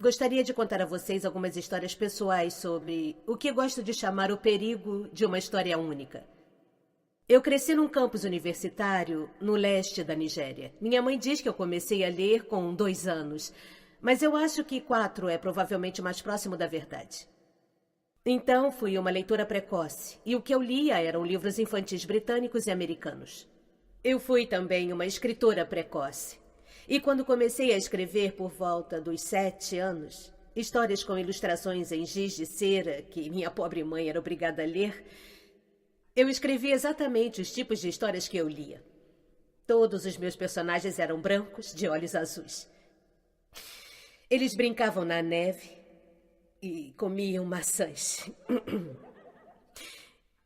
Gostaria de contar a vocês algumas histórias pessoais sobre o que gosto de chamar o perigo de uma história única. Eu cresci num campus universitário no leste da Nigéria. Minha mãe diz que eu comecei a ler com 2 anos, mas eu acho que 4 é provavelmente mais próximo da verdade. Então, fui uma leitora precoce, e o que eu lia eram livros infantis britânicos e americanos. Eu fui também uma escritora precoce. E quando comecei a escrever por volta dos 7 anos, histórias com ilustrações em giz de cera, que minha pobre mãe era obrigada a ler, eu escrevi exatamente os tipos de histórias que eu lia. Todos os meus personagens eram brancos, de olhos azuis. Eles brincavam na neve e comiam maçãs.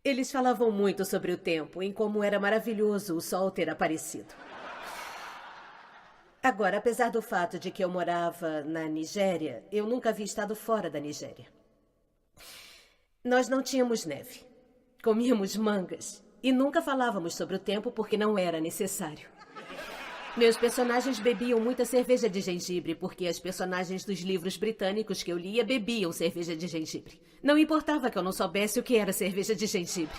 Eles falavam muito sobre o tempo, em como era maravilhoso o sol ter aparecido. Agora, apesar do fato de que eu morava na Nigéria, eu nunca havia estado fora da Nigéria. Nós não tínhamos neve, comíamos mangas e nunca falávamos sobre o tempo porque não era necessário. Meus personagens bebiam muita cerveja de gengibre porque as personagens dos livros britânicos que eu lia bebiam cerveja de gengibre. Não importava que eu não soubesse o que era cerveja de gengibre.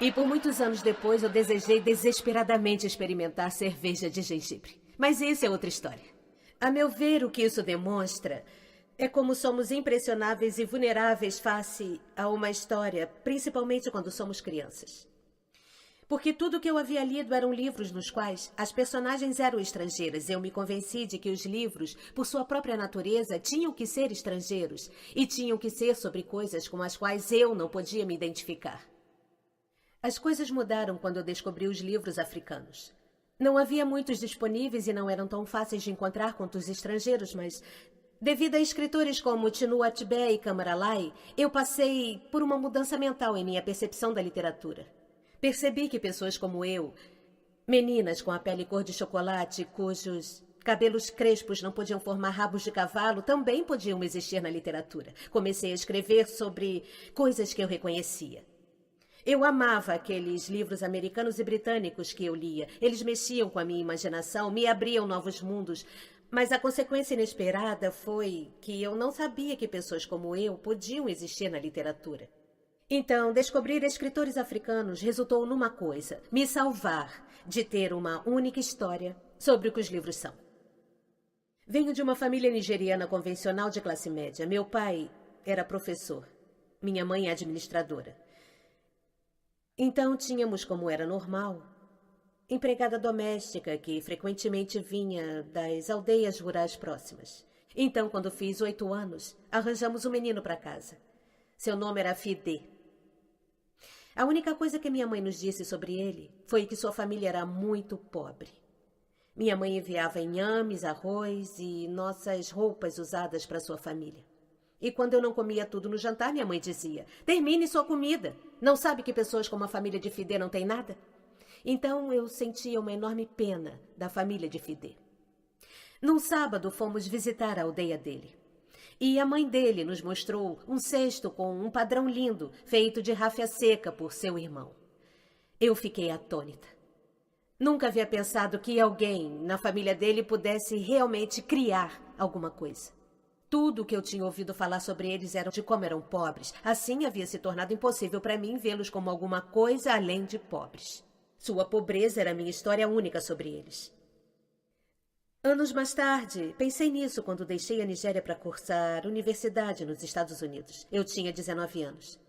E por muitos anos depois eu desejei desesperadamente experimentar cerveja de gengibre. Mas isso é outra história. A meu ver, o que isso demonstra é como somos impressionáveis e vulneráveis face a uma história, principalmente quando somos crianças. Porque tudo o que eu havia lido eram livros nos quais as personagens eram estrangeiras. Eu me convenci de que os livros, por sua própria natureza, tinham que ser estrangeiros e tinham que ser sobre coisas com as quais eu não podia me identificar. As coisas mudaram quando eu descobri os livros africanos. Não havia muitos disponíveis e não eram tão fáceis de encontrar quanto os estrangeiros, mas, devido a escritores como Chinua Achebe e Kamara Lai, eu passei por uma mudança mental em minha percepção da literatura. Percebi que pessoas como eu, meninas com a pele cor de chocolate, cujos cabelos crespos não podiam formar rabos de cavalo, também podiam existir na literatura. Comecei a escrever sobre coisas que eu reconhecia. Eu amava aqueles livros americanos e britânicos que eu lia. Eles mexiam com a minha imaginação, me abriam novos mundos. Mas a consequência inesperada foi que eu não sabia que pessoas como eu podiam existir na literatura. Então, descobrir escritores africanos resultou numa coisa: me salvar de ter uma única história sobre o que os livros são. Venho de uma família nigeriana convencional de classe média. Meu pai era professor, minha mãe é administradora. Então tínhamos, como era normal, empregada doméstica que frequentemente vinha das aldeias rurais próximas. Então, quando fiz 8 anos, arranjamos um menino para casa. Seu nome era Fide. A única coisa que minha mãe nos disse sobre ele foi que sua família era muito pobre. Minha mãe enviava inhames, arroz e nossas roupas usadas para sua família. E quando eu não comia tudo no jantar, minha mãe dizia: termine sua comida. Não sabe que pessoas como a família de Fide não têm nada? Então eu sentia uma enorme pena da família de Fide. Num sábado, fomos visitar a aldeia dele. E a mãe dele nos mostrou um cesto com um padrão lindo, feito de ráfia seca por seu irmão. Eu fiquei atônita. Nunca havia pensado que alguém na família dele pudesse realmente criar alguma coisa. Tudo o que eu tinha ouvido falar sobre eles era de como eram pobres. Assim havia se tornado impossível para mim vê-los como alguma coisa além de pobres. Sua pobreza era a minha história única sobre eles. Anos mais tarde, pensei nisso quando deixei a Nigéria para cursar universidade nos Estados Unidos. Eu tinha 19 anos.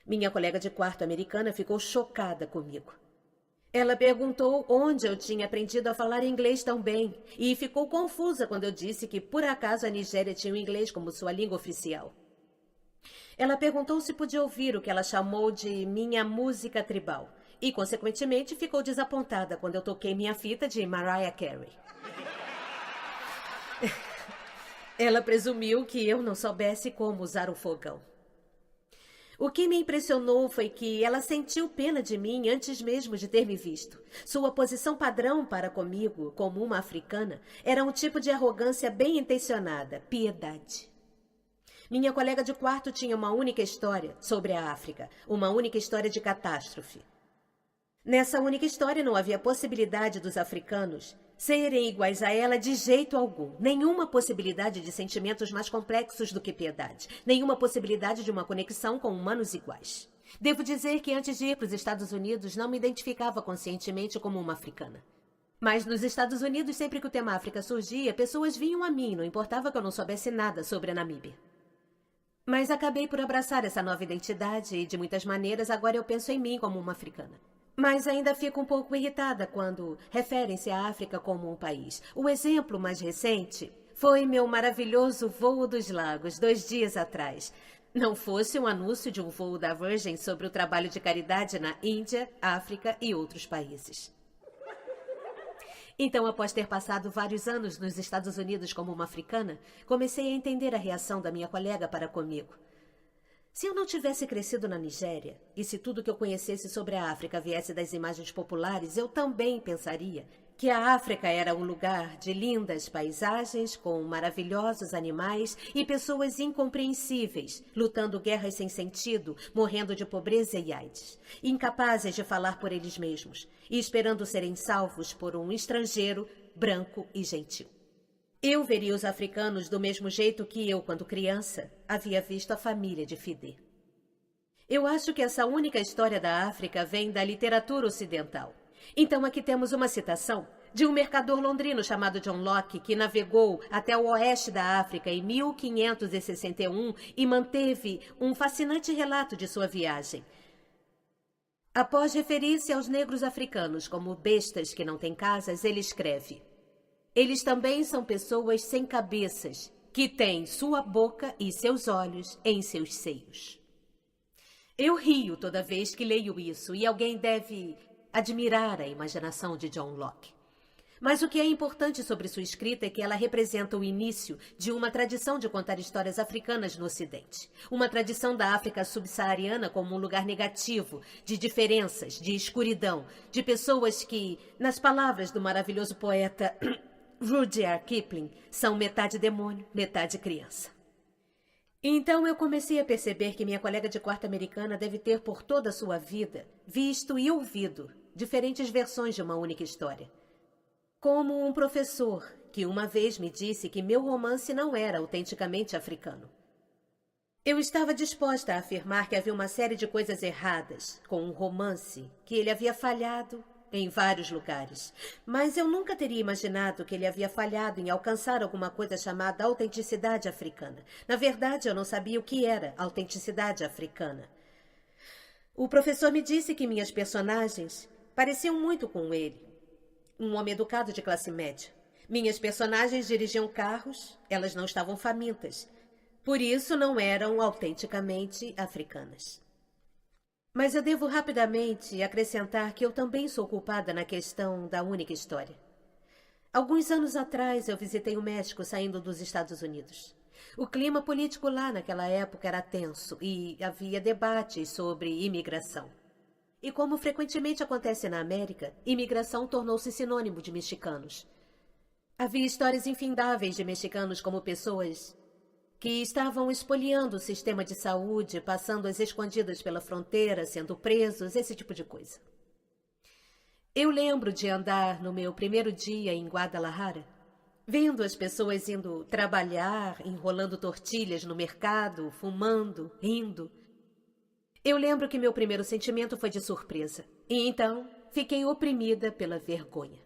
Minha colega de quarto americana ficou chocada comigo. Ela perguntou onde eu tinha aprendido a falar inglês tão bem e ficou confusa quando eu disse que, por acaso, a Nigéria tinha o inglês como sua língua oficial. Ela perguntou se podia ouvir o que ela chamou de minha música tribal e, consequentemente, ficou desapontada quando eu toquei minha fita de Mariah Carey. Ela presumiu que eu não soubesse como usar o fogão. O que me impressionou foi que ela sentiu pena de mim antes mesmo de ter me visto. Sua posição padrão para comigo, como uma africana, era um tipo de arrogância bem intencionada, piedade. Minha colega de quarto tinha uma única história sobre a África, uma única história de catástrofe. Nessa única história não havia possibilidade dos africanos serem iguais a ela de jeito algum. Nenhuma possibilidade de sentimentos mais complexos do que piedade. Nenhuma possibilidade de uma conexão com humanos iguais. Devo dizer que antes de ir para os Estados Unidos, não me identificava conscientemente como uma africana. Mas nos Estados Unidos, sempre que o tema África surgia, pessoas vinham a mim, não importava que eu não soubesse nada sobre a Namíbia. Mas acabei por abraçar essa nova identidade e, de muitas maneiras, agora eu penso em mim como uma africana. Mas ainda fico um pouco irritada quando referem-se à África como um país. O exemplo mais recente foi meu maravilhoso voo dos lagos, 2 dias atrás. Não fosse um anúncio de um voo da Virgin sobre o trabalho de caridade na Índia, África e outros países. Então, após ter passado vários anos nos Estados Unidos como uma africana, comecei a entender a reação da minha colega para comigo. Se eu não tivesse crescido na Nigéria, e se tudo que eu conhecesse sobre a África viesse das imagens populares, eu também pensaria que a África era um lugar de lindas paisagens, com maravilhosos animais e pessoas incompreensíveis, lutando guerras sem sentido, morrendo de pobreza e AIDS, incapazes de falar por eles mesmos e esperando serem salvos por um estrangeiro branco e gentil. Eu veria os africanos do mesmo jeito que eu, quando criança, havia visto a família de Fidé. Eu acho que essa única história da África vem da literatura ocidental. Então aqui temos uma citação de um mercador londrino chamado John Locke, que navegou até o oeste da África em 1561 e manteve um fascinante relato de sua viagem. Após referir-se aos negros africanos como bestas que não têm casas, ele escreve: eles também são pessoas sem cabeças, que têm sua boca e seus olhos em seus seios. Eu rio toda vez que leio isso, e alguém deve admirar a imaginação de John Locke. Mas o que é importante sobre sua escrita é que ela representa o início de uma tradição de contar histórias africanas no Ocidente. Uma tradição da África subsaariana como um lugar negativo, de diferenças, de escuridão, de pessoas que, nas palavras do maravilhoso poeta Rudyard Kipling, são metade demônio, metade criança. Então eu comecei a perceber que minha colega de quarto americana deve ter por toda a sua vida visto e ouvido diferentes versões de uma única história. Como um professor que uma vez me disse que meu romance não era autenticamente africano. Eu estava disposta a afirmar que havia uma série de coisas erradas com um romance, que ele havia falhado em vários lugares. Mas eu nunca teria imaginado que ele havia falhado em alcançar alguma coisa chamada autenticidade africana. Na verdade, eu não sabia o que era autenticidade africana. O professor me disse que minhas personagens pareciam muito com ele. Um homem educado de classe média. Minhas personagens dirigiam carros, elas não estavam famintas. Por isso não eram autenticamente africanas. Mas eu devo rapidamente acrescentar que eu também sou culpada na questão da única história. Alguns anos atrás eu visitei o México saindo dos Estados Unidos. O clima político lá naquela época era tenso e havia debates sobre imigração. E como frequentemente acontece na América, imigração tornou-se sinônimo de mexicanos. Havia histórias infindáveis de mexicanos como pessoas que estavam espoliando o sistema de saúde, passando as escondidas pela fronteira, sendo presos, esse tipo de coisa. Eu lembro de andar no meu primeiro dia em Guadalajara, vendo as pessoas indo trabalhar, enrolando tortilhas no mercado, fumando, rindo. Eu lembro que meu primeiro sentimento foi de surpresa, e então fiquei oprimida pela vergonha.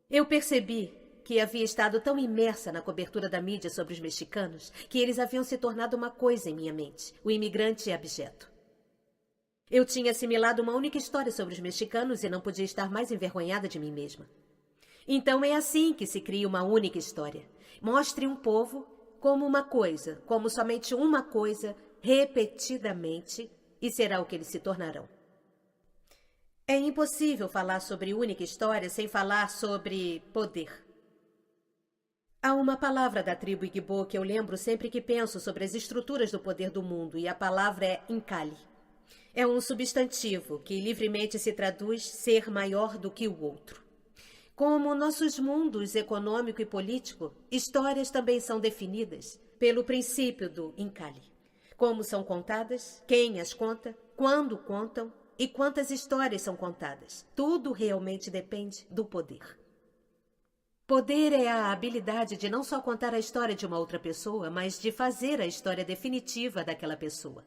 Eu percebi que havia estado tão imersa na cobertura da mídia sobre os mexicanos que eles haviam se tornado uma coisa em minha mente, o imigrante abjeto. Eu tinha assimilado uma única história sobre os mexicanos e não podia estar mais envergonhada de mim mesma. Então é assim que se cria uma única história. Mostre um povo como uma coisa, como somente uma coisa, repetidamente, e será o que eles se tornarão. É impossível falar sobre única história sem falar sobre poder. Há uma palavra da tribo Igbo que eu lembro sempre que penso sobre as estruturas do poder do mundo, e a palavra é Nkali. É um substantivo que livremente se traduz ser maior do que o outro. Como nossos mundos econômico e político, histórias também são definidas pelo princípio do Nkali. Como são contadas, quem as conta, quando contam e quantas histórias são contadas. Tudo realmente depende do poder. Poder é a habilidade de não só contar a história de uma outra pessoa, mas de fazer a história definitiva daquela pessoa.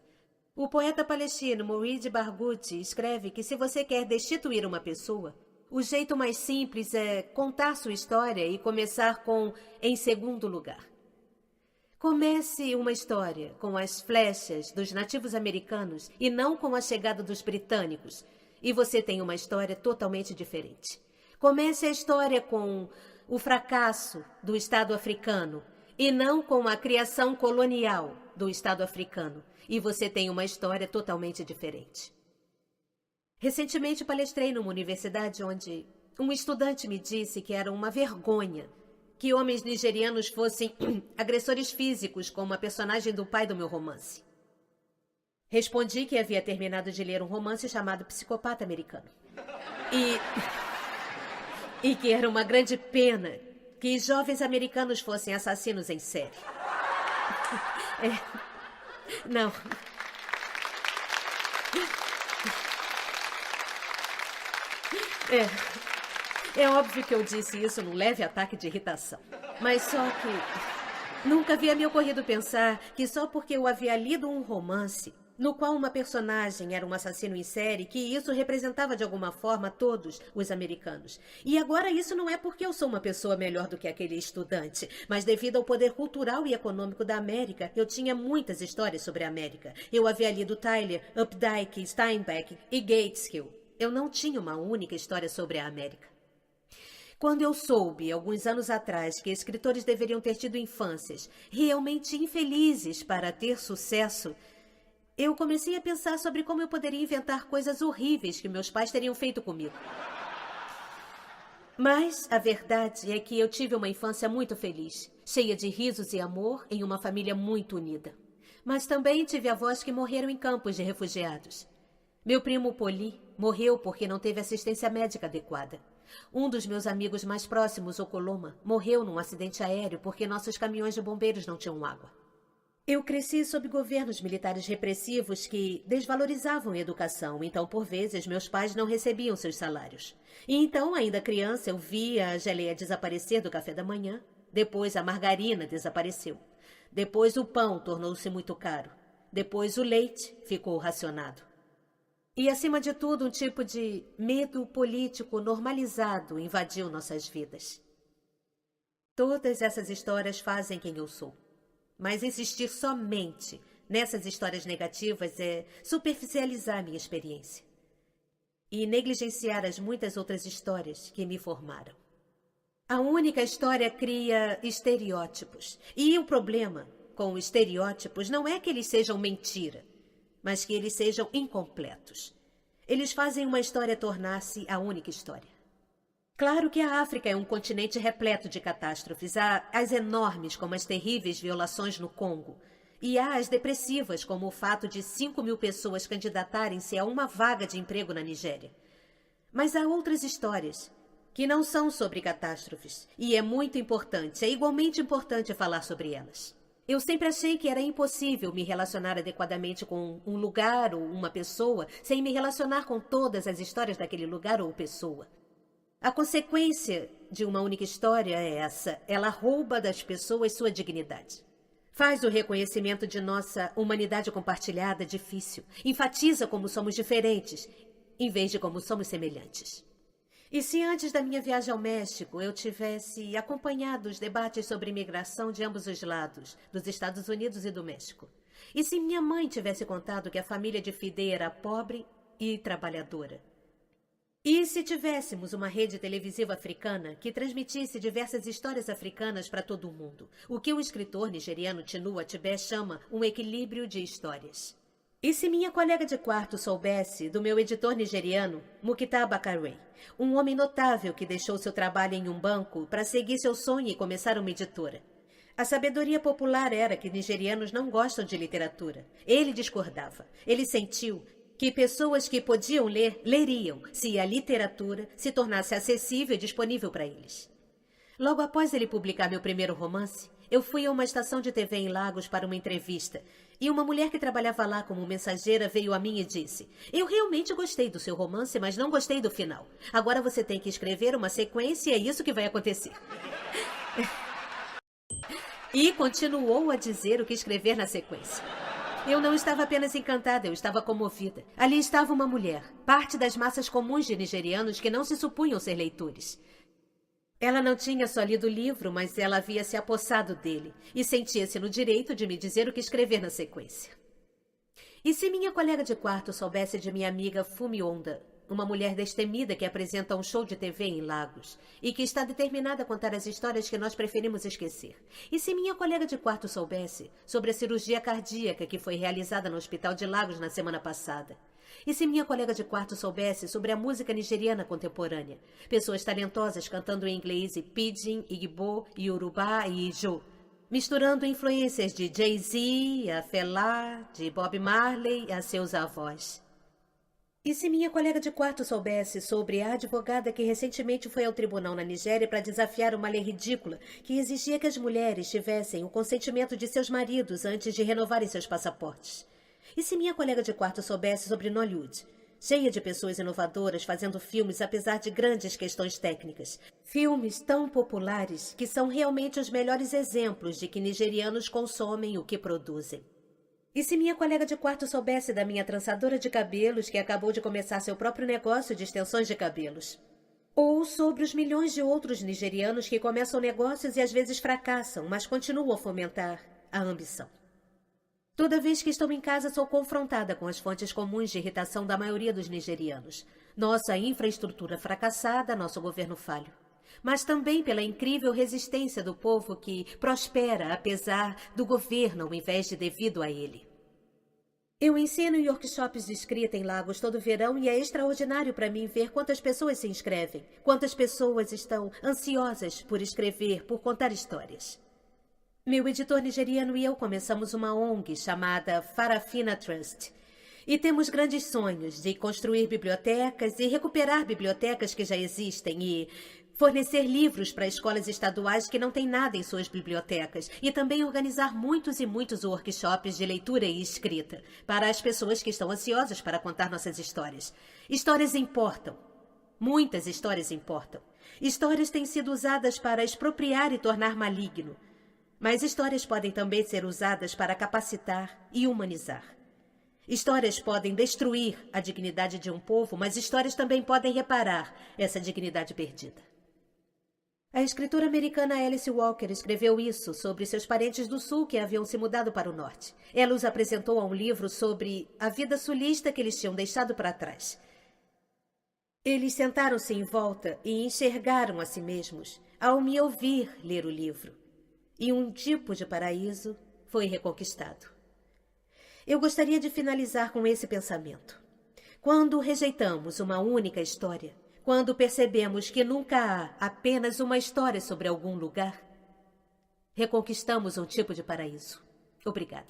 O poeta palestino Mourid Barghouti escreve que se você quer destituir uma pessoa, o jeito mais simples é contar sua história e começar com "em segundo lugar". Comece uma história com as flechas dos nativos americanos e não com a chegada dos britânicos, e você tem uma história totalmente diferente. Comece a história com o fracasso do Estado africano e não com a criação colonial do Estado africano, e você tem uma história totalmente diferente. Recentemente palestrei numa universidade onde um estudante me disse que era uma vergonha que homens nigerianos fossem agressores físicos como a personagem do pai do meu romance. Respondi que havia terminado de ler um romance chamado Psicopata Americano. E que era uma grande pena que jovens americanos fossem assassinos em série. Não. É óbvio que eu disse isso num leve ataque de irritação. Mas só que nunca havia me ocorrido pensar que só porque eu havia lido um romance no qual uma personagem era um assassino em série, que isso representava de alguma forma todos os americanos. E agora isso não é porque eu sou uma pessoa melhor do que aquele estudante, mas devido ao poder cultural e econômico da América, eu tinha muitas histórias sobre a América. Eu havia lido Tyler, Updike, Steinbeck e Gateskill. Eu não tinha uma única história sobre a América. Quando eu soube, alguns anos atrás, que escritores deveriam ter tido infâncias realmente infelizes para ter sucesso, eu comecei a pensar sobre como eu poderia inventar coisas horríveis que meus pais teriam feito comigo. Mas a verdade é que eu tive uma infância muito feliz, cheia de risos e amor, em uma família muito unida. Mas também tive avós que morreram em campos de refugiados. Meu primo Poli morreu porque não teve assistência médica adequada. Um dos meus amigos mais próximos, o Coloma, morreu num acidente aéreo porque nossos caminhões de bombeiros não tinham água. Eu cresci sob governos militares repressivos que desvalorizavam a educação, então, por vezes, meus pais não recebiam seus salários. E então, ainda criança, eu via a geleia desaparecer do café da manhã, depois a margarina desapareceu, depois o pão tornou-se muito caro, depois o leite ficou racionado. E, acima de tudo, um tipo de medo político normalizado invadiu nossas vidas. Todas essas histórias fazem quem eu sou. Mas insistir somente nessas histórias negativas é superficializar minha experiência e negligenciar as muitas outras histórias que me formaram. A única história cria estereótipos. E o problema com estereótipos não é que eles sejam mentira, mas que eles sejam incompletos. Eles fazem uma história tornar-se a única história. Claro que a África é um continente repleto de catástrofes. Há as enormes, como as terríveis violações no Congo. E há as depressivas, como o fato de 5.000 pessoas candidatarem-se a uma vaga de emprego na Nigéria. Mas há outras histórias que não são sobre catástrofes. E é muito importante, é igualmente importante falar sobre elas. Eu sempre achei que era impossível me relacionar adequadamente com um lugar ou uma pessoa sem me relacionar com todas as histórias daquele lugar ou pessoa. A consequência de uma única história é essa. Ela rouba das pessoas sua dignidade. Faz o reconhecimento de nossa humanidade compartilhada difícil. Enfatiza como somos diferentes, em vez de como somos semelhantes. E se antes da minha viagem ao México eu tivesse acompanhado os debates sobre imigração de ambos os lados, dos Estados Unidos e do México? E se minha mãe tivesse contado que a família de Fidel era pobre e trabalhadora? E se tivéssemos uma rede televisiva africana que transmitisse diversas histórias africanas para todo o mundo, o que o escritor nigeriano Chinua Achebe chama um equilíbrio de histórias? E se minha colega de quarto soubesse do meu editor nigeriano, Mukita Bakare, um homem notável que deixou seu trabalho em um banco para seguir seu sonho e começar uma editora? A sabedoria popular era que nigerianos não gostam de literatura. Ele discordava. Ele sentiu que pessoas que podiam ler, leriam, se a literatura se tornasse acessível e disponível para eles. Logo após ele publicar meu primeiro romance, eu fui a uma estação de TV em Lagos para uma entrevista. E uma mulher que trabalhava lá como mensageira veio a mim e disse: eu realmente gostei do seu romance, mas não gostei do final. Agora você tem que escrever uma sequência e é isso que vai acontecer. E continuou a dizer o que escrever na sequência. Eu não estava apenas encantada, eu estava comovida. Ali estava uma mulher, parte das massas comuns de nigerianos que não se supunham ser leitores. Ela não tinha só lido o livro, mas ela havia se apossado dele e sentia-se no direito de me dizer o que escrever na sequência. E se minha colega de quarto soubesse de minha amiga Fumi Onda, uma mulher destemida que apresenta um show de TV em Lagos e que está determinada a contar as histórias que nós preferimos esquecer? E se minha colega de quarto soubesse sobre a cirurgia cardíaca que foi realizada no Hospital de Lagos na semana passada? E se minha colega de quarto soubesse sobre a música nigeriana contemporânea? Pessoas talentosas cantando em inglês e pidgin, igbo, yorubá e ijo, misturando influências de Jay-Z, a Fela, de Bob Marley a seus avós. E se minha colega de quarto soubesse sobre a advogada que recentemente foi ao tribunal na Nigéria para desafiar uma lei ridícula que exigia que as mulheres tivessem o consentimento de seus maridos antes de renovarem seus passaportes? E se minha colega de quarto soubesse sobre Nollywood, cheia de pessoas inovadoras fazendo filmes apesar de grandes questões técnicas? Filmes tão populares que são realmente os melhores exemplos de que nigerianos consomem o que produzem. E se minha colega de quarto soubesse da minha trançadora de cabelos que acabou de começar seu próprio negócio de extensões de cabelos? Ou sobre os milhões de outros nigerianos que começam negócios e às vezes fracassam, mas continuam a fomentar a ambição? Toda vez que estou em casa, sou confrontada com as fontes comuns de irritação da maioria dos nigerianos. Nossa infraestrutura fracassada, nosso governo falho. Mas também pela incrível resistência do povo que prospera apesar do governo ao invés de devido a ele. Eu ensino em workshops de escrita em Lagos todo verão e é extraordinário para mim ver quantas pessoas se inscrevem, quantas pessoas estão ansiosas por escrever, por contar histórias. Meu editor nigeriano e eu começamos uma ONG chamada Farafina Trust. E temos grandes sonhos de construir bibliotecas e recuperar bibliotecas que já existem e fornecer livros para escolas estaduais que não têm nada em suas bibliotecas e também organizar muitos e muitos workshops de leitura e escrita para as pessoas que estão ansiosas para contar nossas histórias. Histórias importam. Muitas histórias importam. Histórias têm sido usadas para expropriar e tornar maligno. Mas histórias podem também ser usadas para capacitar e humanizar. Histórias podem destruir a dignidade de um povo, mas histórias também podem reparar essa dignidade perdida. A escritora americana Alice Walker escreveu isso sobre seus parentes do sul que haviam se mudado para o norte. Ela os apresentou a um livro sobre a vida sulista que eles tinham deixado para trás. Eles sentaram-se em volta e enxergaram a si mesmos ao me ouvir ler o livro. E um tipo de paraíso foi reconquistado. Eu gostaria de finalizar com esse pensamento. Quando rejeitamos uma única história, quando percebemos que nunca há apenas uma história sobre algum lugar, reconquistamos um tipo de paraíso. Obrigada.